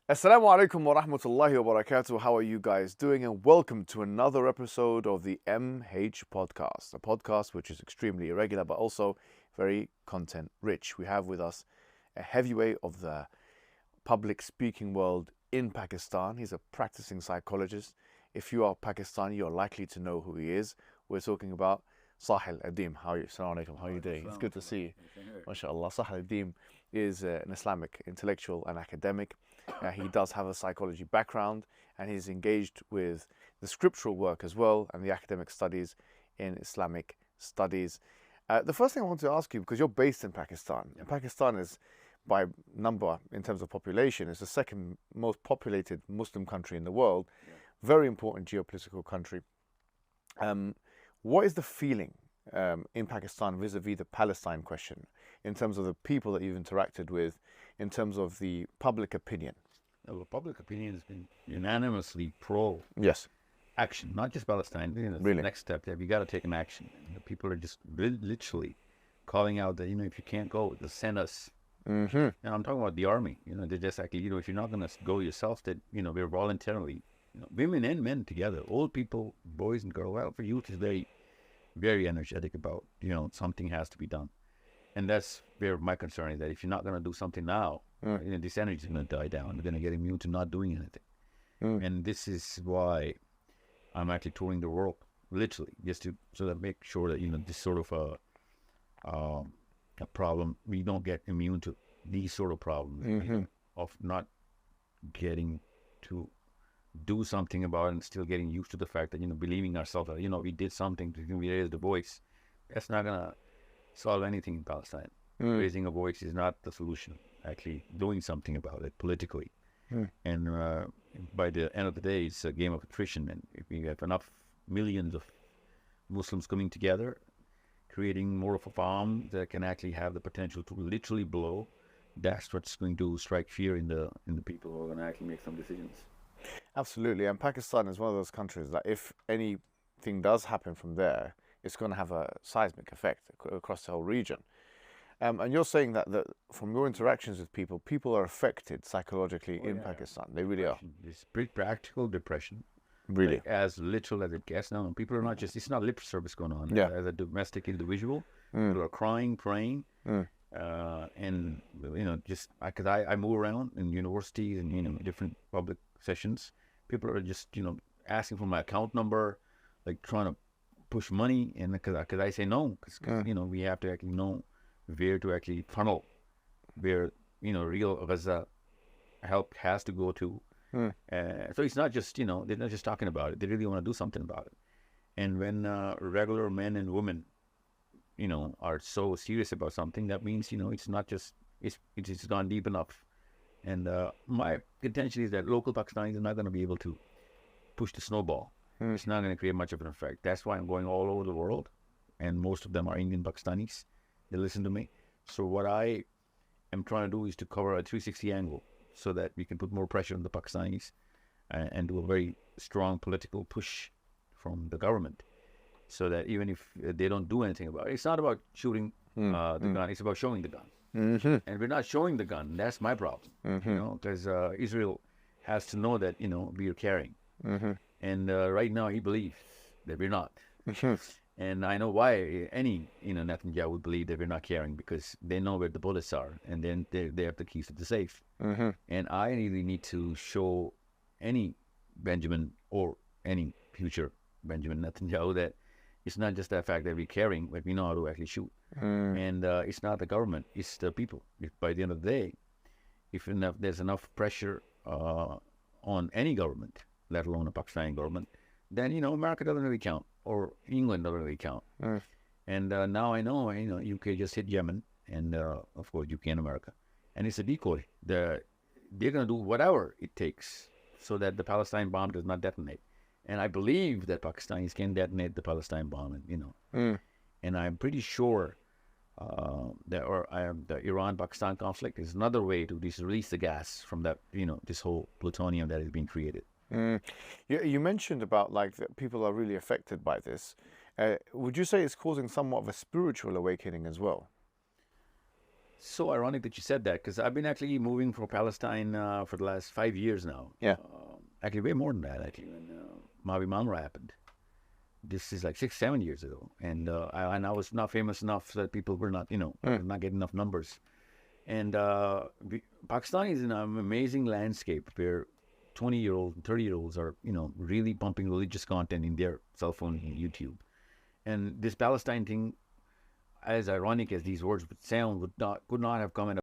Assalamu alaikum wa rahmatullahi wa barakatuh. How are you guys doing? And welcome to another episode of the MH Podcast, a podcast which is extremely irregular but also very content rich. We have with us a heavyweight of the public speaking world in Pakistan. He's a practicing psychologist. If you are Pakistani, you're likely to know who he is. We're talking about Sahil Adim. How are you? Assalamu alaikum. How are you doing? It's good to see you. MashaAllah. Sahil Adim is an Islamic intellectual and academic. He does have a psychology background and he's engaged with the scriptural work as well and the academic studies in Islamic studies. The first thing I want to ask you, because you're based in Pakistan, and Pakistan is, by number in terms of population, is the second most populated Muslim country in the world, very important geopolitical country. What is the feeling in Pakistan vis-a-vis the Palestine question, in terms of the people that you've interacted with, in terms of the public opinion? Well, public opinion has been unanimously pro Yes. action, not just Palestine. That's Really? the next step there. We got to take an action. And the people are just literally calling out that, if you can't go, just send us. Mm-hmm. And I'm talking about the army. They're just like, if you're not going to go yourself, that, we're voluntarily, women and men together, old people, boys and girls. Well, for youth is very, very energetic about, something has to be done. And that's where my concern is, that if you're not going to do something now, this energy is going to die down. You're going to get immune to not doing anything. And this is why I'm actually touring the world, literally, just to sort of make sure that, this sort of a problem, we don't get immune to these sort of problems of not getting to do something about it and still getting used to the fact that, believing ourselves that, we did something, we raised the voice. That's not going to solve anything in Palestine. Raising a voice is not the solution. Actually doing something about it politically. And by the end of the day, it's a game of attrition. And if we have enough millions of Muslims coming together, creating more of a bomb that can actually have the potential to literally blow, that's what's going to strike fear in the people who are going to actually make some decisions. Absolutely. And Pakistan is one of those countries that if anything does happen from there, it's going to have a seismic effect across the whole region. And you're saying that from your interactions with people, people are affected psychologically in Pakistan. They really are. It's pretty practical depression. Really? Like, as literal as it gets now. And people are not just, it's not lip service going on. Yeah. As a domestic individual, people are crying, praying. And, just because I move around in universities and, different public sessions, people are just, asking for my account number, like trying to push money. And because I say no, because, we have to actually know where to actually funnel, where, real Gaza help has to go to. So it's not just, they're not just talking about it. They really want to do something about it. And when regular men and women, are so serious about something, that means, it's not just, it's gone deep enough. And my contention is that local Pakistanis are not going to be able to push the snowball. It's not going to create much of an effect. That's why I'm going all over the world. And most of them are Indian Pakistanis. They listen to me. So what I am trying to do is to cover a 360 angle so that we can put more pressure on the Pakistanis and do a very strong political push from the government, so that even if they don't do anything about it, it's not about shooting the gun, it's about showing the gun. And we're not showing the gun. That's my problem, because Israel has to know that, we are caring. And right now he believes that we're not. And I know why any, Netanyahu would believe that we're not caring, because they know where the bullets are, and then they have the keys to the safe. And I really need to show any Benjamin or any future Benjamin Netanyahu that it's not just that fact that we're caring, but we know how to actually shoot. And it's not the government, it's the people. By the end of the day, if there's enough pressure on any government, let alone a Pakistani government, then, America doesn't really count, or England doesn't really count. And now I know, UK just hit Yemen, and of course UK and America. And it's a decoy. They're going to do whatever it takes so that the Palestine bomb does not detonate. And I believe that Pakistanis can detonate the Palestine bomb, and I'm pretty sure the Iran-Pakistan conflict is another way to release the gas from that, this whole plutonium that is being created. You mentioned about that people are really affected by this. Would you say it's causing somewhat of a spiritual awakening as well? so ironic that you said that, because I've been actually moving for Palestine for the last 5 years now. Yeah. Actually, way more than that, actually, when Mavi Mamre happened. This is like 6, 7 years ago. And I was not famous enough that people were not, not getting enough numbers. And Pakistan is in an amazing landscape where 20-year-olds and 30-year-olds are, really pumping religious content in their cell phone and YouTube. And this Palestine thing, as ironic as these words would sound, could not have come at a